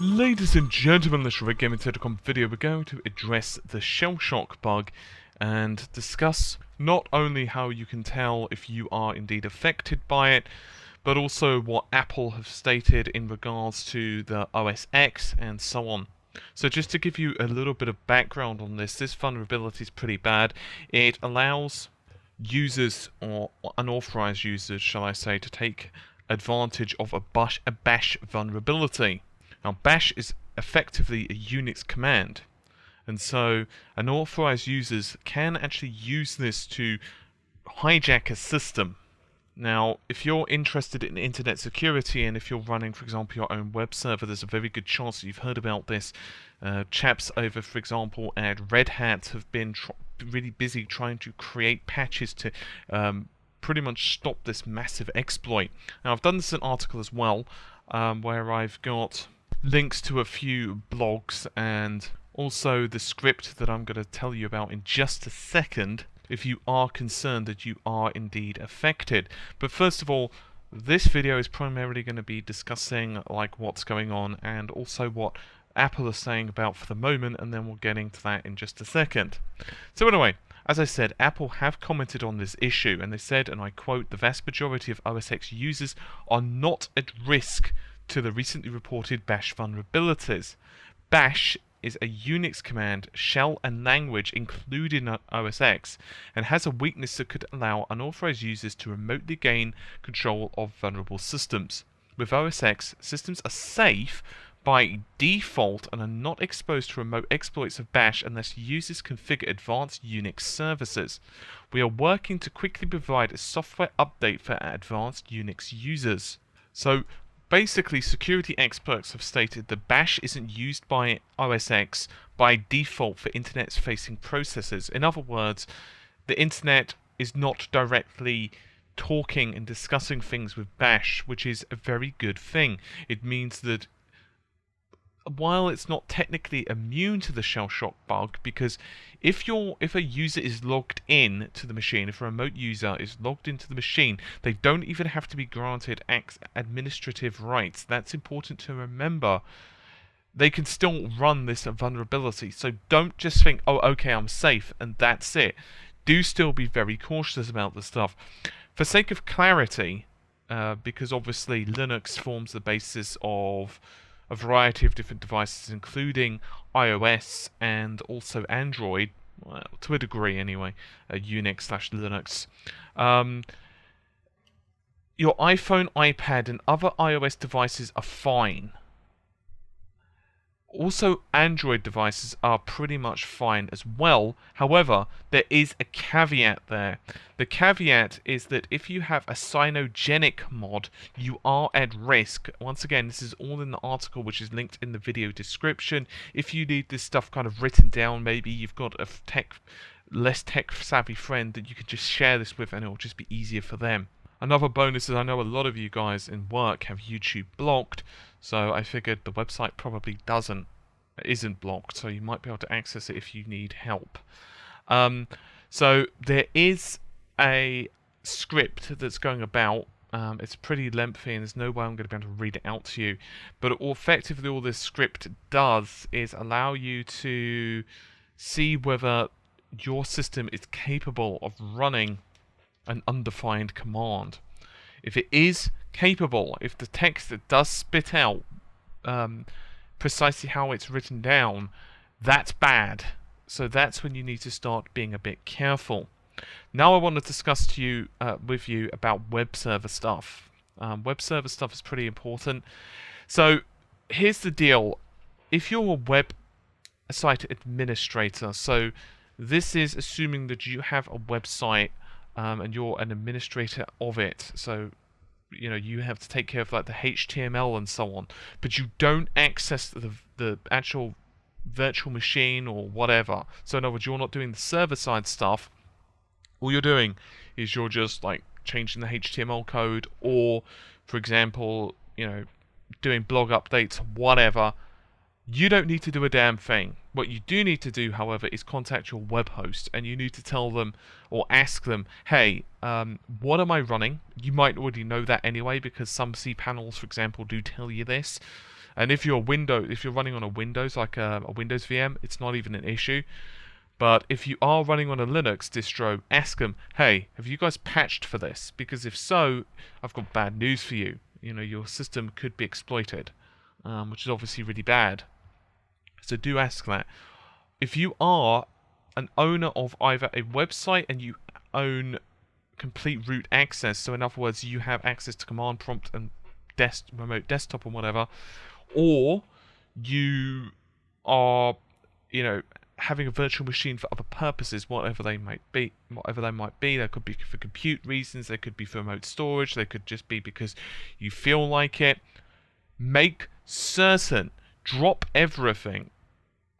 Ladies and gentlemen, this is Gaming.com video. We're going to address the Shellshock bug and discuss not only how you can tell if you are indeed affected by it, but also what Apple have stated in regards to the OS X and so on. So just to give you a little bit of background on this vulnerability is pretty bad. It allows users, or unauthorized users, shall I say, to take advantage of a bash vulnerability. Now, bash is effectively a Unix command, and so unauthorized users can actually use this to hijack a system. Now, if you're interested in internet security, and if you're running, for example, your own web server, there's a very good chance that you've heard about this. Chaps over, for example, at Red Hat have been really busy trying to create patches to pretty much stop this massive exploit. Now, I've done this in an article as well, where I've got links to a few blogs and also the script that I'm going to tell you about in just a second if you are concerned that you are indeed affected. But first of all, this video is primarily going to be discussing like what's going on and also what Apple are saying about for the moment, and then we'll get into that in just a second. So anyway, as I said, Apple have commented on this issue, and they said, and I quote, "The vast majority of OS X users are not at risk to the recently reported bash vulnerabilities. Bash is a Unix command, shell and language included in OS X, and has a weakness that could allow unauthorized users to remotely gain control of vulnerable systems. With OS X, systems are safe by default and are not exposed to remote exploits of bash unless users configure advanced Unix services. We are working to quickly provide a software update for our advanced Unix users." So basically, security experts have stated that bash isn't used by OS X by default for internet-facing processes. In other words, the internet is not directly talking and discussing things with bash, which is a very good thing. It means that while it's not technically immune to the Shellshock bug, because if a user is logged in to the machine, if a remote user is logged into the machine, they don't even have to be granted administrative rights. That's important to remember. They can still run this vulnerability, so don't just think, oh, okay, I'm safe, and that's it. Do still be very cautious about this stuff. For sake of clarity, because obviously Linux forms the basis of a variety of different devices, including iOS and also Android, well, to a degree anyway, Unix/Linux. Your iPhone, iPad, and other iOS devices are fine. Also, Android devices are pretty much fine as well. However, there is a caveat there. The caveat is that if you have a cyanogenic mod, you are at risk. Once again, this is all in the article, which is linked in the video description. If you need this stuff kind of written down, maybe you've got a less tech-savvy friend that you can just share this with, and it will just be easier for them. Another bonus is I know a lot of you guys in work have YouTube blocked, so I figured the website probably isn't blocked, so you might be able to access it if you need help. So there is a script that's going about. It's pretty lengthy, and there's no way I'm going to be able to read it out to you. But effectively, all this script does is allow you to see whether your system is capable of running an undefined command. If it is capable, if the text that does spit out precisely how it's written down, that's bad. So that's when you need to start being a bit careful. Now I want to discuss with you about web server stuff. Web server stuff is pretty important. So here's the deal. If you're a website administrator, so this is assuming that you have a website and you're an administrator of it, so you have to take care of like the HTML and so on, but you don't access the actual virtual machine or whatever. So in other words, you're not doing the server side stuff. All you're doing is you're just like changing the HTML code, or for example, doing blog updates, whatever. You don't need to do a damn thing. What you do need to do, however, is contact your web host, and you need to tell them or ask them, hey, what am I running? You might already know that anyway, because some cPanels, for example, do tell you this. And if you're running on a Windows, like a Windows VM, it's not even an issue. But if you are running on a Linux distro, ask them, hey, have you guys patched for this? Because if so, I've got bad news for you. You know, your system could be exploited, which is obviously really bad. So do ask that. If you are an owner of either a website and you own complete root access, so in other words, you have access to command prompt and remote desktop and whatever, or you are, you know, having a virtual machine for other purposes, whatever they might be. They could be for compute reasons, they could be for remote storage, they could just be because you feel like it. Make certain, drop everything,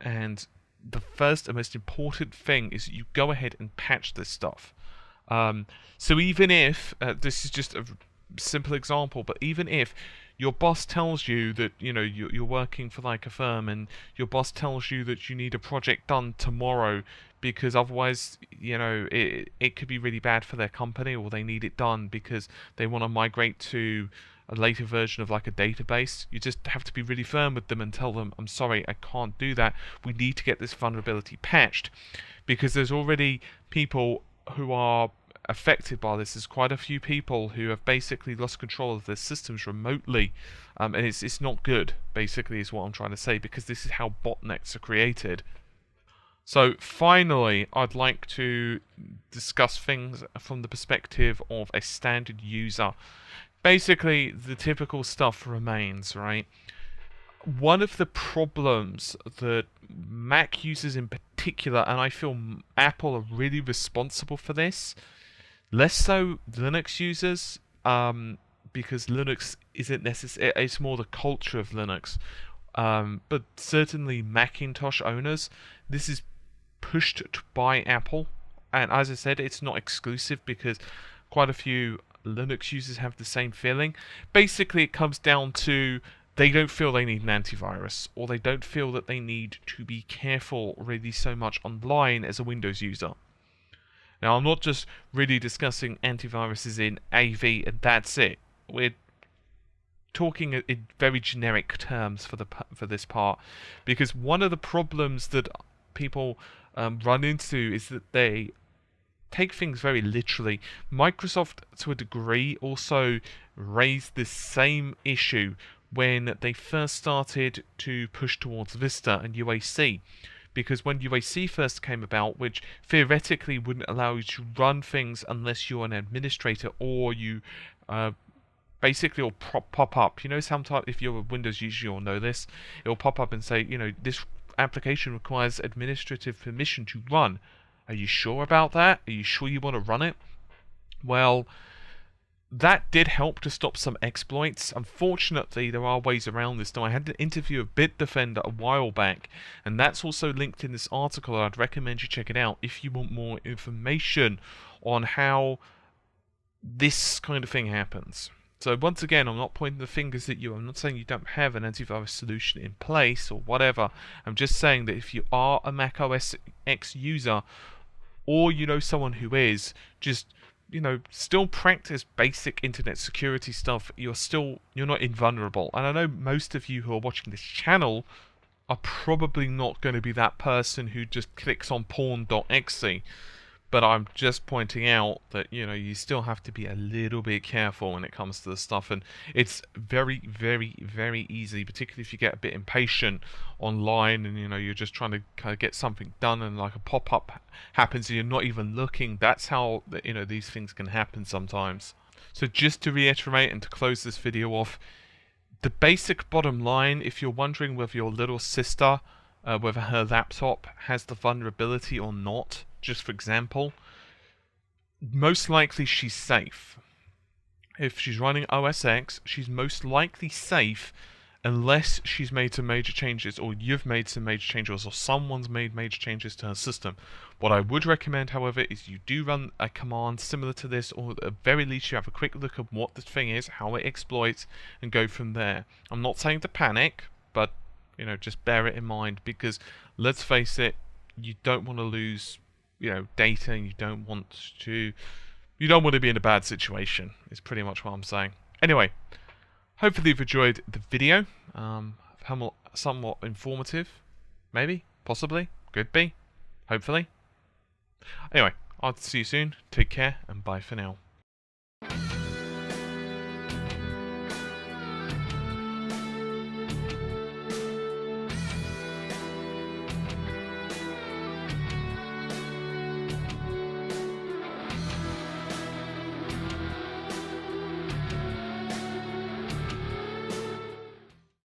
and the first and most important thing is you go ahead and patch this stuff. So even if, this is just a simple example, but even if your boss tells you that, you know, you're working for like a firm and your boss tells you that you need a project done tomorrow because otherwise, you know, it could be really bad for their company, or they need it done because they want to migrate to a later version of like a database, you just have to be really firm with them and tell them, I'm sorry, I can't do that. We need to get this vulnerability patched, because there's already people who are affected by this. There's quite a few people who have basically lost control of their systems remotely, and it's not good, basically, is what I'm trying to say, because this is how botnets are created. So finally, I'd like to discuss things from the perspective of a standard user. Basically, the typical stuff remains, right? One of the problems that Mac users in particular, and I feel Apple are really responsible for this, less so Linux users, because Linux isn't necessary. It's more the culture of Linux. But certainly Macintosh owners, this is pushed by Apple. And as I said, it's not exclusive, because quite a few Linux users have the same feeling. Basically, it comes down to they don't feel they need an antivirus, or they don't feel that they need to be careful really so much online as a Windows user. Now, I'm not just really discussing antiviruses in AV and that's it. We're talking in very generic terms for this part, because one of the problems that people run into is that they take things very literally. Microsoft, to a degree, also raised this same issue when they first started to push towards Vista and UAC. Because when UAC first came about, which theoretically wouldn't allow you to run things unless you're an administrator, or you basically will pop up. You know, sometimes if you're a Windows user, you'll know this. It will pop up and say, you know, this application requires administrative permission to run. Are you sure about that? Are you sure you want to run it? Well, that did help to stop some exploits. Unfortunately, there are ways around this. Now, I had an interview of Bitdefender a while back, and that's also linked in this article. I'd recommend you check it out if you want more information on how this kind of thing happens. So once again, I'm not pointing the fingers at you. I'm not saying you don't have an antivirus solution in place or whatever. I'm just saying that if you are a Mac OS X user, or you know someone who is, just, you know, still practice basic internet security stuff. You're not invulnerable. And I know most of you who are watching this channel are probably not going to be that person who just clicks on porn.exe. But I'm just pointing out that, you know, you still have to be a little bit careful when it comes to this stuff. And it's very, very, very easy, particularly if you get a bit impatient online and, you know, you're just trying to kind of get something done and like a pop-up happens and you're not even looking. That's how, you know, these things can happen sometimes. So just to reiterate and to close this video off, the basic bottom line, if you're wondering whether your little sister, whether her laptop has the vulnerability or not, just for example, most likely she's safe. If she's running OS X, she's most likely safe unless she's made some major changes, or you've made some major changes, or someone's made major changes to her system. What I would recommend, however, is you do run a command similar to this, or at the very least you have a quick look at what the thing is, how it exploits, and go from there. I'm not saying to panic, but, you know, just bear it in mind, because let's face it, you don't want to lose, you know, data, and you don't want to be in a bad situation, is pretty much what I'm saying. Anyway, hopefully you've enjoyed the video. somewhat informative. Maybe, possibly, could be, hopefully. Anyway, I'll see you soon. Take care, and bye for now.